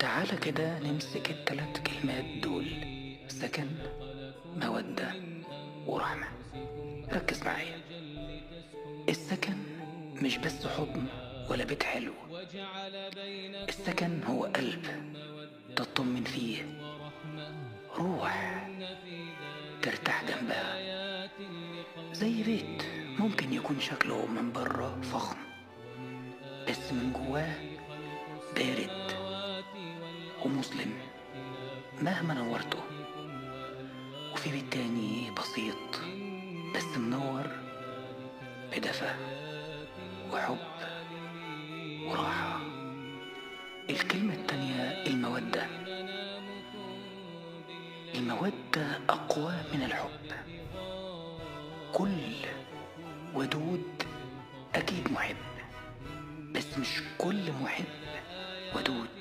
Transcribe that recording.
تعالى كده نمسك التلات كلمات دول: سكن، مودة، ورحمة. ركز معايا. السكن مش بس حضن ولا بيت حلو. السكن هو قلب تطمن فيه، روح ترتاح جنبها. زي بيت ممكن يكون شكله من بره فخم، بس من جواه بارد ومظلم مهما نورته. وفي بيت تاني بسيط بس منور بدفى وحب وراحة. الكلمة التانية المودة. المودة أقوى من الحب. كل ودود أكيد محب، بس مش كل محب ودود.